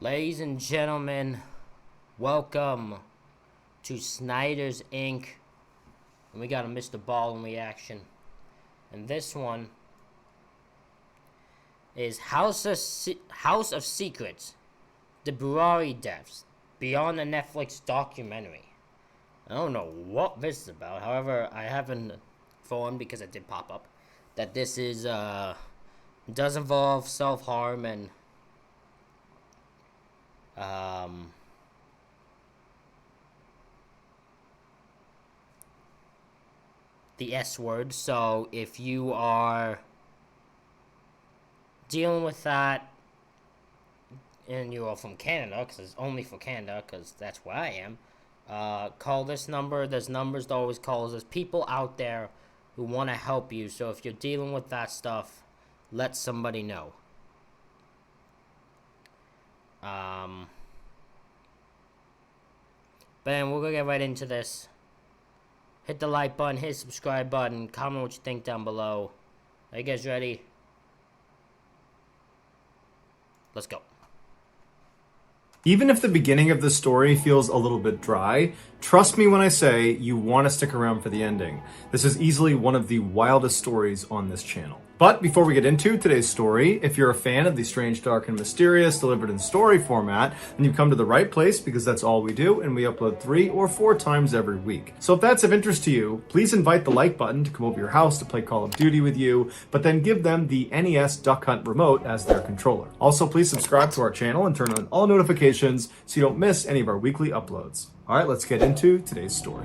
Ladies and gentlemen, welcome to Snyder's Inc. And we got a Mr. Ballen reaction. And this one is House of Secrets, the Burari deaths, beyond the Netflix documentary. I don't know what this is about. However, I have been informed, because it did pop up, that this is does involve self-harm and the S word. So if you are dealing with that and you are from Canada, because it's only for Canada, because that's where I am, call this number. There's numbers to always call. There's people out there who want to help you. So if you're dealing with that stuff, let somebody know. But then we're gonna get right into this. Hit the like button, hit the subscribe button, comment what you think down below. Are you guys ready? Let's go. Even if the beginning of the story feels a little bit dry, trust me when I say you want to stick around for the ending. This is easily one of the wildest stories on this channel. But before we get into today's story, if you're a fan of the strange, dark, and mysterious delivered in story format, then you've come to the right place, because that's all we do, and we upload 3 or 4 times every week. So if that's of interest to you, please invite the like button to come over your house to play Call of Duty with you, but then give them the NES Duck Hunt remote as their controller. Also, please subscribe to our channel and turn on all notifications so you don't miss any of our weekly uploads. All right, let's get into today's story.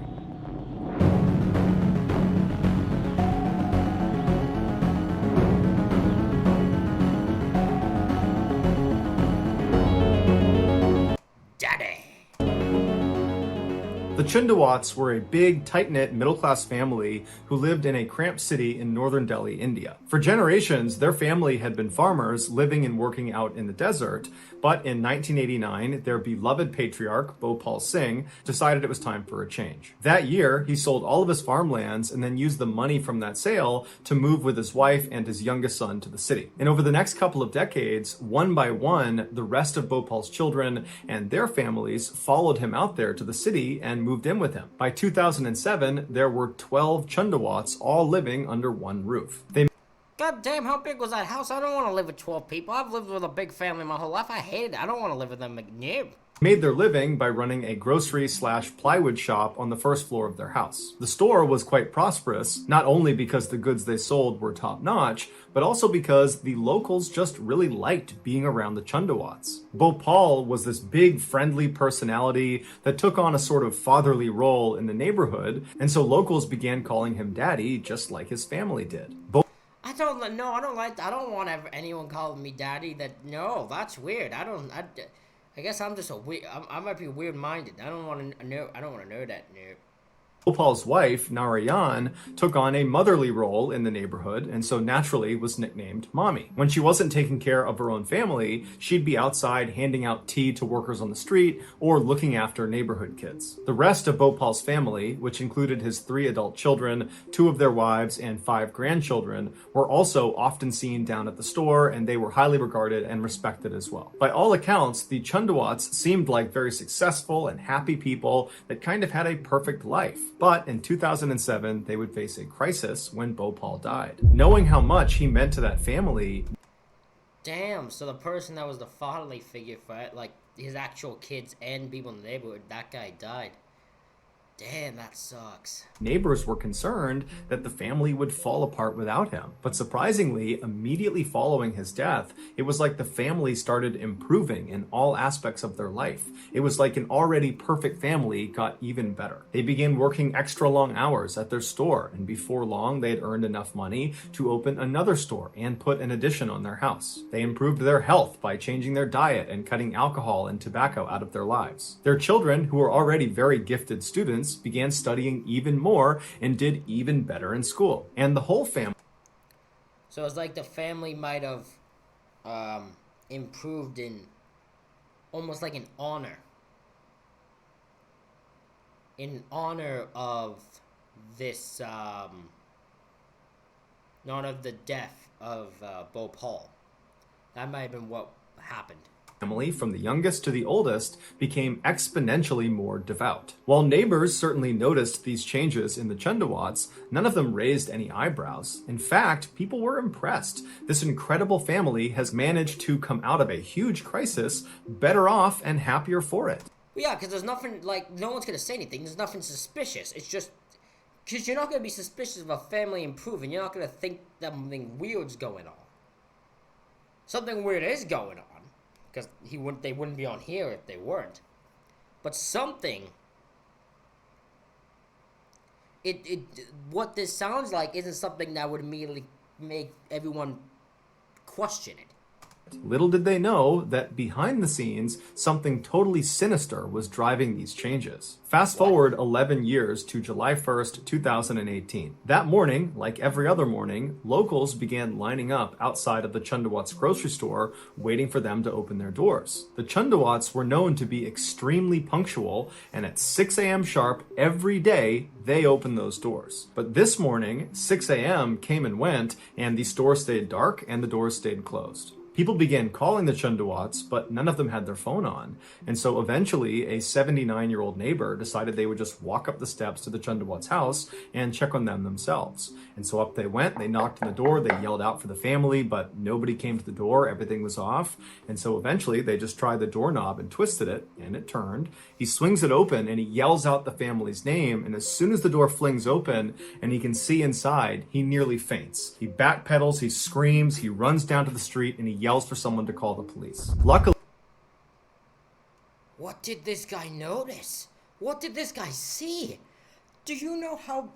The Chundawats were a big, tight-knit, middle-class family who lived in a cramped city in northern Delhi, India. For generations, their family had been farmers living and working out in the desert, but in 1989, their beloved patriarch, Bhopal Singh, decided it was time for a change. That year, he sold all of his farmlands and then used the money from that sale to move with his wife and his youngest son to the city. And over the next couple of decades, one by one, the rest of Bhopal's children and their families followed him out there to the city and moved in with him. By 2007, there were 12 Chundawats all living under one roof. God damn, how big was that house? I don't want to live with 12 people. I've lived with a big family my whole life. I hate it. I don't want to live with them. No. Made their living by running a grocery/plywood shop on the first floor of their house. The store was quite prosperous, not only because the goods they sold were top-notch, but also because the locals just really liked being around the Chundawats. Bhopal was this big, friendly personality that took on a sort of fatherly role in the neighborhood, and so locals began calling him Daddy, just like his family did. I don't want anyone calling me Daddy. No, that's weird. I guess I'm just I might be weird-minded. I don't want to know that. No. Bhopal's wife, Narayan, took on a motherly role in the neighborhood and so naturally was nicknamed Mommy. When she wasn't taking care of her own family, she'd be outside handing out tea to workers on the street or looking after neighborhood kids. The rest of Bhopal's family, which included his 3 adult children, 2 of their wives, and 5 grandchildren, were also often seen down at the store, and they were highly regarded and respected as well. By all accounts, the Chundawats seemed like very successful and happy people that kind of had a perfect life. But in 2007, they would face a crisis when Bhopal died. Knowing how much he meant to that family... Damn, so the person that was the fatherly figure for it, like his actual kids and people in the neighborhood, that guy died. Damn, that sucks. Neighbors were concerned that the family would fall apart without him. But surprisingly, immediately following his death, it was like the family started improving in all aspects of their life. It was like an already perfect family got even better. They began working extra long hours at their store, and before long, they had earned enough money to open another store and put an addition on their house. They improved their health by changing their diet and cutting alcohol and tobacco out of their lives. Their children, who were already very gifted students, began studying even more and did even better in school. And the whole family... So it's like the family might have improved in almost like an honor. In honor of this, not of the death of Bhopal. That might have been what happened. Family, from the youngest to the oldest, became exponentially more devout. While neighbors certainly noticed these changes in the Chundawats, none of them raised any eyebrows. In fact, people were impressed. This incredible family has managed to come out of a huge crisis better off and happier for it. Well, yeah, because there's nothing, like, no one's going to say anything. There's nothing suspicious. It's just, because you're not going to be suspicious of a family improving. You're not going to think that something weird's going on. Something weird is going on. Because they wouldn't be on here if they weren't. But something, what this sounds like isn't something that would immediately make everyone question it. Little did they know that behind the scenes, something totally sinister was driving these changes. Fast forward 11 years to July 1st, 2018. That morning, like every other morning, locals began lining up outside of the Chundawats grocery store, waiting for them to open their doors. The Chundawats were known to be extremely punctual, and at 6 a.m. sharp every day, they opened those doors. But this morning, 6 a.m. came and went, and the store stayed dark and the doors stayed closed. People began calling the Chundawats, but none of them had their phone on. And so eventually, a 79-year-old neighbor decided they would just walk up the steps to the Chundawats' house and check on them themselves. And so up they went, they knocked on the door, they yelled out for the family, but nobody came to the door, everything was off. And so eventually, they just tried the doorknob and twisted it, and it turned. He swings it open, and he yells out the family's name, and as soon as the door flings open, and he can see inside, he nearly faints. He backpedals, he screams, he runs down to the street, and he yells for someone to call the police. Luckily, what did this guy notice? What did this guy see? Do you know how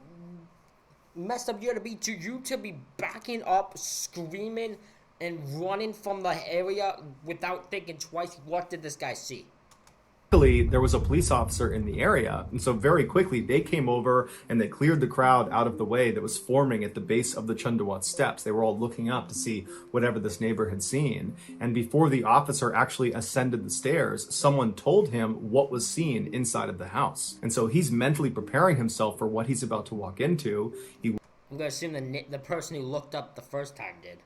messed up you gotta be to be backing up, screaming, and running from the area without thinking twice? What did this guy see? there was a police officer in the area, and so very quickly they came over and they cleared the crowd out of the way that was forming at the base of the Chundawat steps. They were all looking up to see whatever this neighbor had seen, and before the officer actually ascended the stairs, someone told him what was seen inside of the house. And so he's mentally preparing himself for what he's about to walk into. I'm gonna assume the person who looked up the first time did.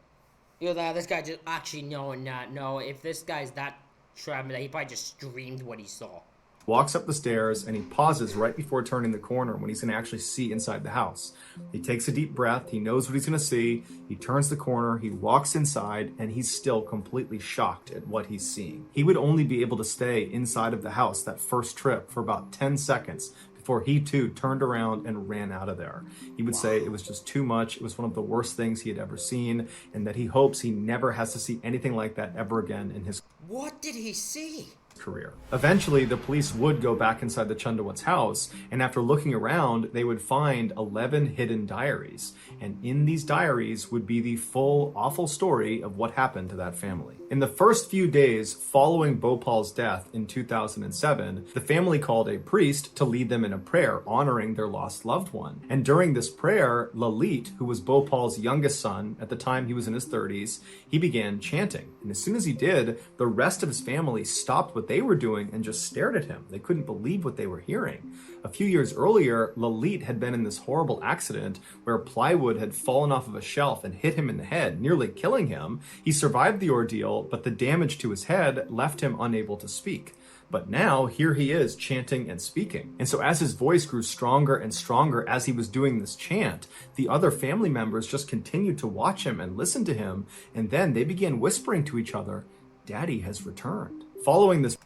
You know, this guy just actually no. If this guy's that trapped, he probably just streamed what he saw. Walks up the stairs and he pauses right before turning the corner when he's going to actually see inside the house. He takes a deep breath. He knows what he's going to see. He turns the corner. He walks inside and he's still completely shocked at what he's seeing. He would only be able to stay inside of the house that first trip for about 10 seconds before he too turned around and ran out of there. He would say it was just too much. It was one of the worst things he had ever seen, and that he hopes he never has to see anything like that ever again in his What did he see? career. Eventually, the police would go back inside the Chundawat's house, and after looking around, they would find 11 hidden diaries. And in these diaries would be the full, awful story of what happened to that family. In the first few days following Bhopal's death in 2007, the family called a priest to lead them in a prayer honoring their lost loved one. And during this prayer, Lalit, who was Bhopal's youngest son, at the time he was in his 30s, he began chanting. And as soon as he did, the rest of his family stopped what they were doing and just stared at him. They couldn't believe what they were hearing. A few years earlier, Lalit had been in this horrible accident where plywood had fallen off of a shelf and hit him in the head, nearly killing him. He survived the ordeal, but the damage to his head left him unable to speak. But now, here he is chanting and speaking. And so as his voice grew stronger and stronger as he was doing this chant, the other family members just continued to watch him and listen to him, and then they began whispering to each other, "Daddy has returned." Following this...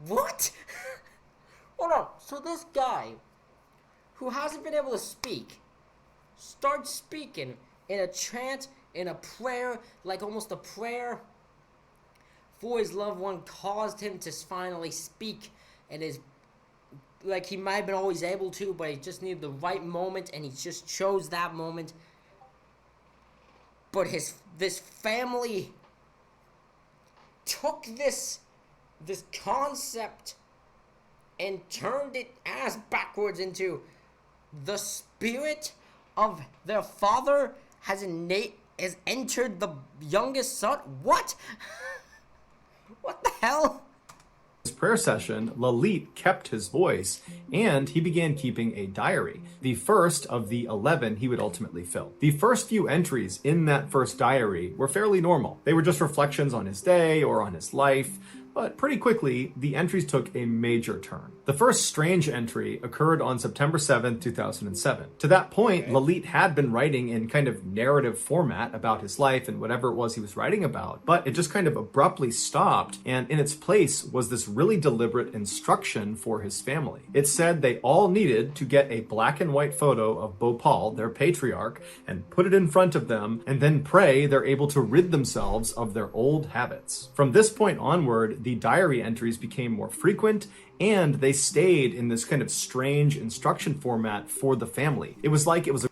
What? Hold on. So this guy, who hasn't been able to speak, starts speaking in a chant, in a prayer, like almost a prayer for his loved one, caused him to finally speak, and is like he might have been always able to, but he just needed the right moment, and he just chose that moment. But this family took this concept and turned it ass backwards into the spirit of their father has entered the youngest son. What? What the hell? This prayer session, Lalit kept his voice, and he began keeping a diary, the first of the 11 he would ultimately fill. The first few entries in that first diary were fairly normal. They were just reflections on his day or on his life, but pretty quickly, the entries took a major turn. The first strange entry occurred on September 7th, 2007. To that point, Lalit had been writing in kind of narrative format about his life and whatever it was he was writing about, but it just kind of abruptly stopped, and in its place was this really deliberate instruction for his family. It said they all needed to get a black and white photo of Bhopal, their patriarch, and put it in front of them, and then pray they're able to rid themselves of their old habits. From this point onward, the diary entries became more frequent, and they stayed in this kind of strange instruction format for the family. It was like it was a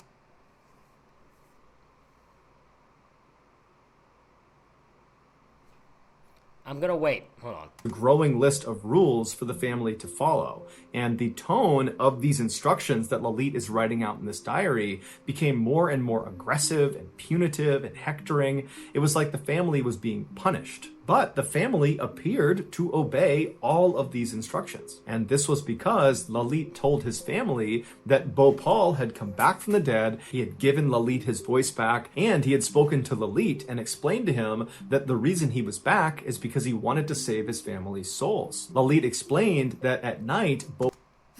I'm gonna wait. Hold on. growing list of rules for the family to follow. And the tone of these instructions that Lalit is writing out in this diary became more and more aggressive and punitive and hectoring. It was like the family was being punished. But the family appeared to obey all of these instructions. And this was because Lalit told his family that Bhopal had come back from the dead, he had given Lalit his voice back, and he had spoken to Lalit and explained to him that the reason he was back is because he wanted to save his family's souls. Lalit explained that at night,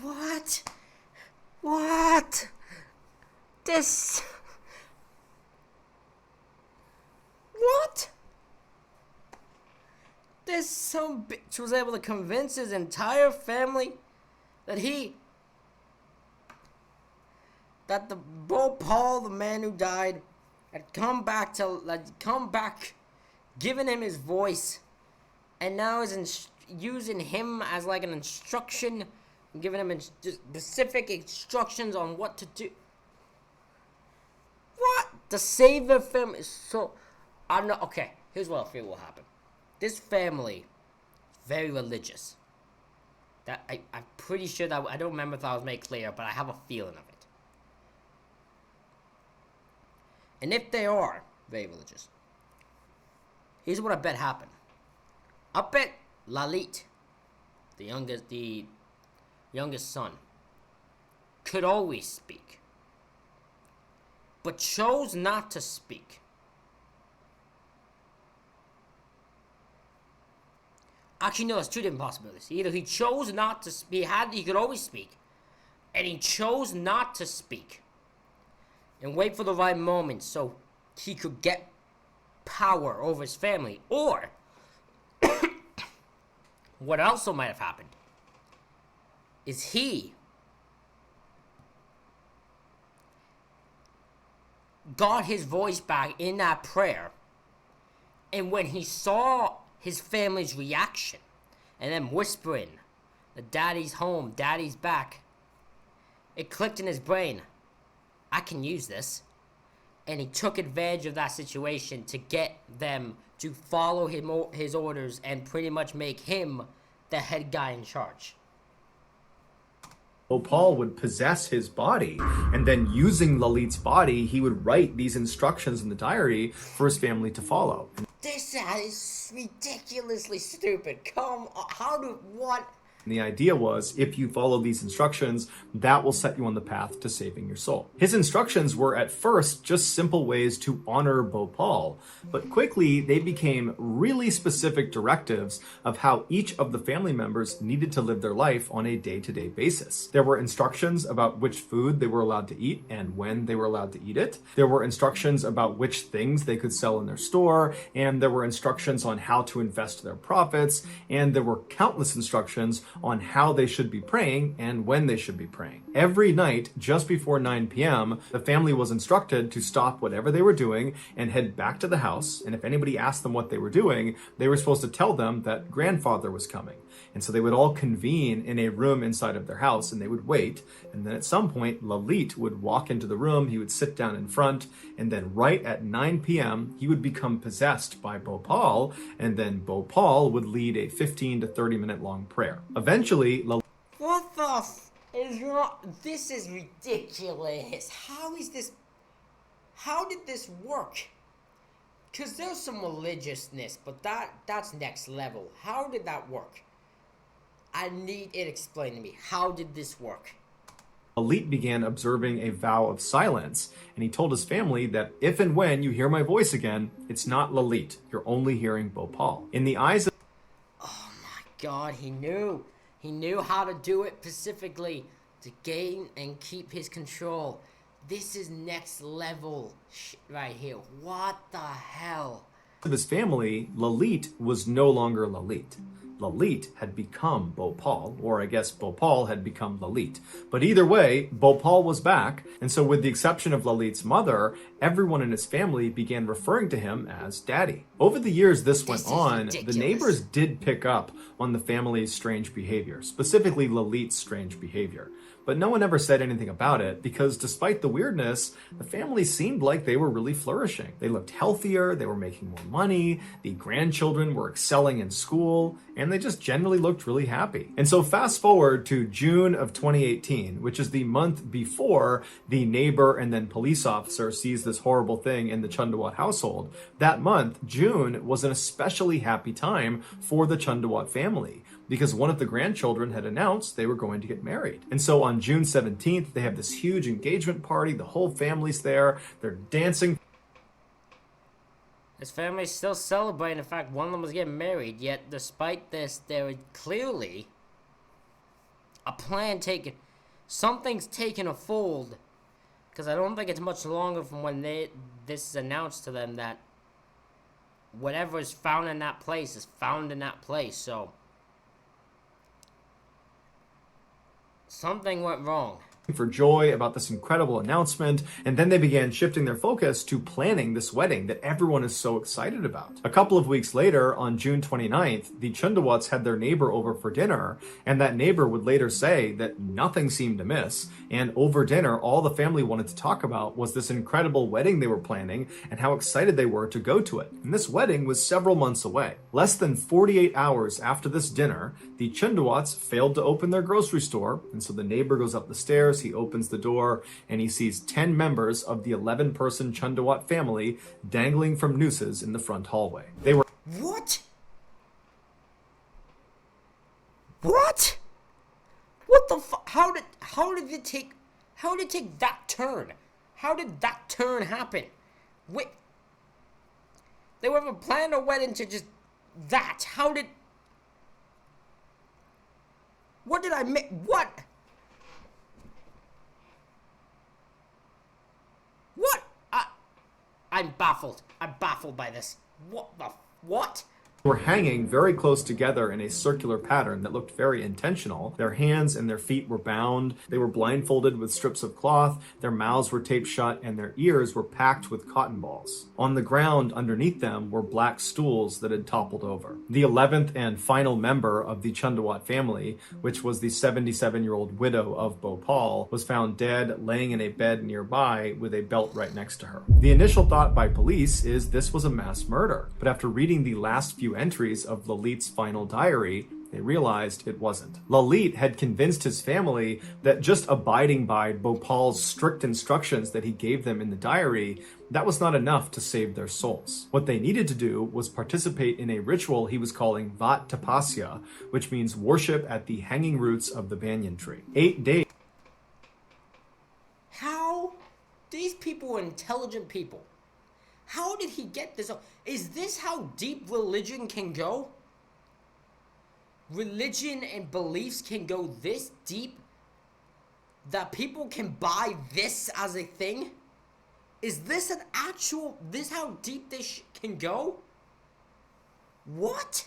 What? What? This... What? This some bitch was able to convince his entire family that the Bhopal, the man who died, had come back, giving him his voice, and now is using him as like an instruction, giving him specific instructions on what to do. What? To save their family. So, I know. Okay, here's what I feel will happen. This family, very religious. I'm pretty sure that, I don't remember if that was made clear, but I have a feeling of it. And if they are very religious, here's what I bet happened. I bet Lalit, the youngest son, could always speak, but chose not to speak. Actually, no, there's two different possibilities. Either he chose not to speak, he could always speak, and he chose not to speak and wait for the right moment so he could get power over his family. Or, what also might have happened is he got his voice back in that prayer, and when he saw his family's reaction, and then whispering that daddy's home, daddy's back, it clicked in his brain, I can use this. And he took advantage of that situation to get them to follow his orders and pretty much make him the head guy in charge. Bhopal would possess his body, and then using Lalit's body, he would write these instructions in the diary for his family to follow. This is ridiculously stupid. Come on, what? And the idea was, if you follow these instructions, that will set you on the path to saving your soul. His instructions were at first just simple ways to honor Bhopal, but quickly they became really specific directives of how each of the family members needed to live their life on a day-to-day basis. There were instructions about which food they were allowed to eat and when they were allowed to eat it. There were instructions about which things they could sell in their store, and there were instructions on how to invest their profits, and there were countless instructions on how they should be praying and when they should be praying. Every night, just before 9 p.m., the family was instructed to stop whatever they were doing and head back to the house. And if anybody asked them what they were doing, they were supposed to tell them that grandfather was coming. And so they would all convene in a room inside of their house and they would wait. And then at some point, Lalit would walk into the room, he would sit down in front, and then right at 9 p.m., he would become possessed by Bhopal, and then Bhopal would lead a 15 to 30 minute long prayer. Eventually, What the is wrong? This is ridiculous. How did this work? Because there's some religiousness, but that's next level. How did that work? I need it explained to me. How did this work? Lalit began observing a vow of silence, and he told his family that if and when you hear my voice again, it's not Lalit. You're only hearing Bhopal. In the eyes of Oh my god, he knew. He knew how to do it specifically to gain and keep his control. This is next level shit right here. What the hell? his family, Lalit was no longer Lalit. Lalit had become Bhopal, or I guess Bhopal had become Lalit. But either way, Bhopal was back, and so with the exception of Lalit's mother, everyone in his family began referring to him as Daddy. Over the years this went on, ridiculous. the neighbors did pick up on the family's strange behavior, specifically Lalit's strange behavior. But no one ever said anything about it because despite the weirdness, the family seemed like they were really flourishing. They looked healthier, they were making more money, the grandchildren were excelling in school, and they just generally looked really happy. And so fast forward to June of 2018, which is the month before the neighbor and then police officer sees this horrible thing in the Chundawat household. That month, June, was an especially happy time for the Chundawat family, because one of the grandchildren had announced they were going to get married. And so on June 17th, they have this huge engagement party. The whole family's there. They're dancing. His family's still celebrating the fact one of them was getting married, yet despite this, there was clearly a plan taken. Something's taken a fold. Because I don't think it's much longer from when this is announced to them that whatever is found in that place is found in that place. So something went wrong. For joy about this incredible announcement, and then they began shifting their focus to planning this wedding that everyone is so excited about. A couple of weeks later, on June 29th, the Chundawats had their neighbor over for dinner, and that neighbor would later say that nothing seemed amiss, and over dinner, all the family wanted to talk about was this incredible wedding they were planning and how excited they were to go to it. And this wedding was several months away. Less than 48 hours after this dinner, the Chundawats failed to open their grocery store, and so the neighbor goes up the stairs. He opens the door and he sees 10 members of the 11-person Chundawat family dangling from nooses in the front hallway. They were What? What? What the fuck? How did it take that turn? How did that turn happen? Wait. They were planning a wedding to just that. What did I make? What? What? I'm baffled. I'm baffled by this. What? were hanging very close together in a circular pattern that looked very intentional. Their hands and their feet were bound. They were blindfolded with strips of cloth. Their mouths were taped shut and their ears were packed with cotton balls. On the ground underneath them were black stools that had toppled over. The 11th and final member of the Chundawat family, which was the 77-year-old widow of Bhopal, was found dead laying in a bed nearby with a belt right next to her. The initial thought by police is this was a mass murder, but after reading the last few entries of Lalit's final diary, they realized it wasn't. Lalit had convinced his family that just abiding by Bhopal's strict instructions that he gave them in the diary, that was not enough to save their souls. What they needed to do was participate in a ritual he was calling Vat Tapasya, which means worship at the hanging roots of the banyan tree. 8 days. How? These people are intelligent people. How did he get this? Is this how deep religion can go? Religion and beliefs can go this deep that people can buy this as a thing? Is this an actual... This how deep this can go? What?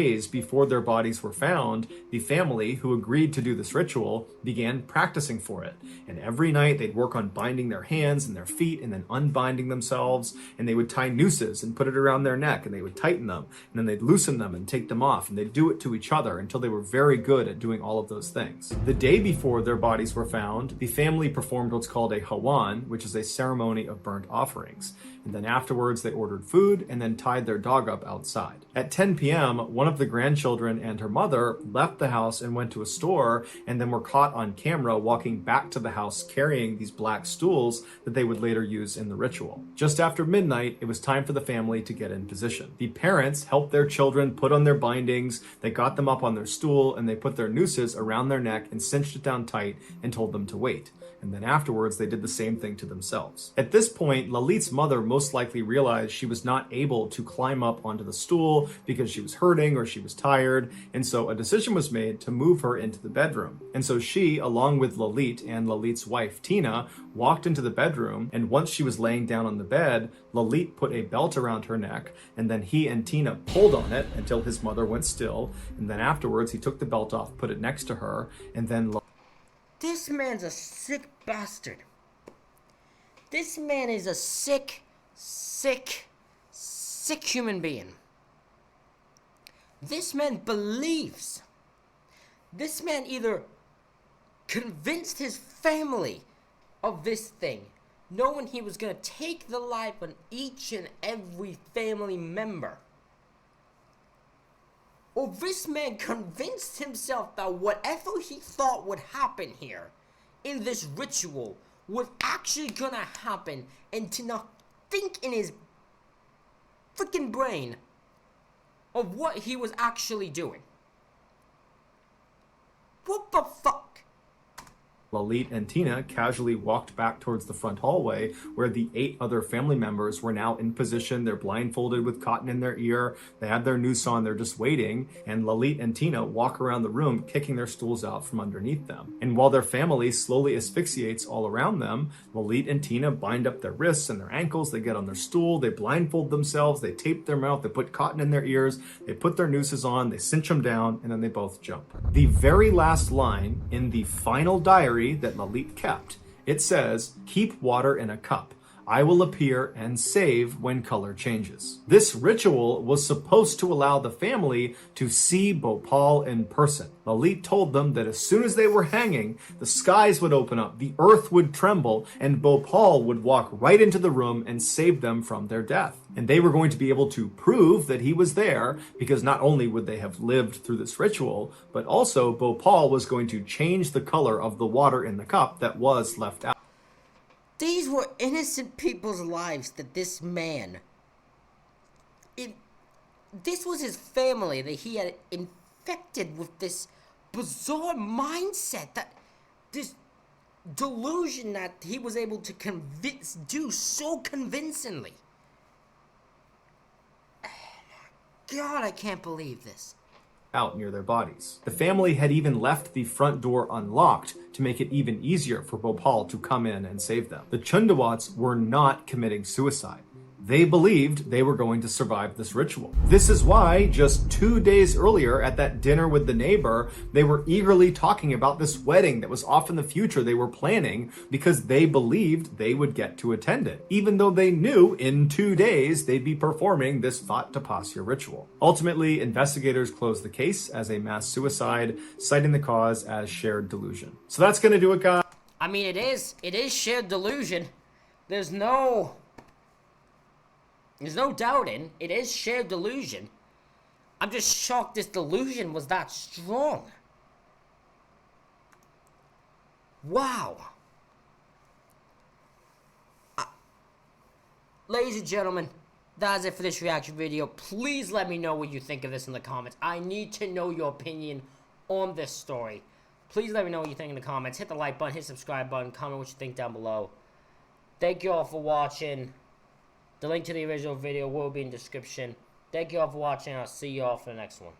Days before their bodies were found, the family who agreed to do this ritual began practicing for it. And every night they'd work on binding their hands and their feet and then unbinding themselves. And they would tie nooses and put it around their neck and they would tighten them. And then they'd loosen them and take them off. And they'd do it to each other until they were very good at doing all of those things. The day before their bodies were found, the family performed what's called a hawan, which is a ceremony of burnt offerings. and then afterwards they ordered food and then tied their dog up outside. At 10 p.m., one of the grandchildren and her mother left the house and went to a store, and then were caught on camera walking back to the house carrying these black stools that they would later use in the ritual. Just after midnight, it was time for the family to get in position. The parents helped their children put on their bindings, they got them up on their stool, and they put their nooses around their neck and cinched it down tight and told them to wait. And then afterwards, they did the same thing to themselves. At this point, Lalit's mother most likely realized she was not able to climb up onto the stool because she was hurting or she was tired, and so a decision was made to move her into the bedroom. And so she, along with Lalit and Lalit's wife, Tina, walked into the bedroom, and once she was laying down on the bed, Lalit put a belt around her neck, and then he and Tina pulled on it until his mother went still, and then afterwards he took the belt off, put it next to her, and then This man's a sick bastard. This man is a sick human being. This man believes. This man either convinced his family of this thing, knowing he was going to take the life of each and every family member. Or this man convinced himself that whatever he thought would happen here in this ritual was actually gonna happen, and to not think in his freaking brain of what he was actually doing. What the fuck? Lalit and Tina casually walked back towards the front hallway where the 8 other family members were now in position. They're blindfolded with cotton in their ear. They have their noose on. They're just waiting. And Lalit and Tina walk around the room, kicking their stools out from underneath them. And while their family slowly asphyxiates all around them, Lalit and Tina bind up their wrists and their ankles. They get on their stool. They blindfold themselves. They tape their mouth. They put cotton in their ears. They put their nooses on. They cinch them down. And then they both jump. The very last line in the final diary that Lalit kept, it says, "Keep water in a cup. I will appear and save when color changes." This ritual was supposed to allow the family to see Bhopal in person. Lalit told them that as soon as they were hanging, the skies would open up, the earth would tremble, and Bhopal would walk right into the room and save them from their death. And they were going to be able to prove that he was there, because not only would they have lived through this ritual, but also Bhopal was going to change the color of the water in the cup that was left out. These were innocent people's lives that this man... This was his family that he had infected with this bizarre mindset, that this delusion that he was able to do so convincingly. Oh my God, I can't believe this. Out near their bodies. The family had even left the front door unlocked to make it even easier for Bhopal to come in and save them. The Chundawats were not committing suicide. They believed they were going to survive this ritual. This is why just 2 days earlier at that dinner with the neighbor, they were eagerly talking about this wedding that was off in the future they were planning, because they believed they would get to attend it, even though they knew in 2 days they'd be performing this Vat Tapasya ritual. Ultimately, investigators closed the case as a mass suicide, citing the cause as shared delusion. So that's gonna do it, guys. I mean, it is shared delusion. There's no doubting it is shared delusion. I'm just shocked this delusion was that strong. Wow. Ladies and gentlemen, that's it for this reaction video. Please let me know what you think of this in the comments. I need to know your opinion on this story. Please let me know what you think in the comments. Hit the like button, hit the subscribe button, comment what you think down below. Thank you all for watching. The link to the original video will be in the description. Thank you all for watching. I'll see you all for the next one.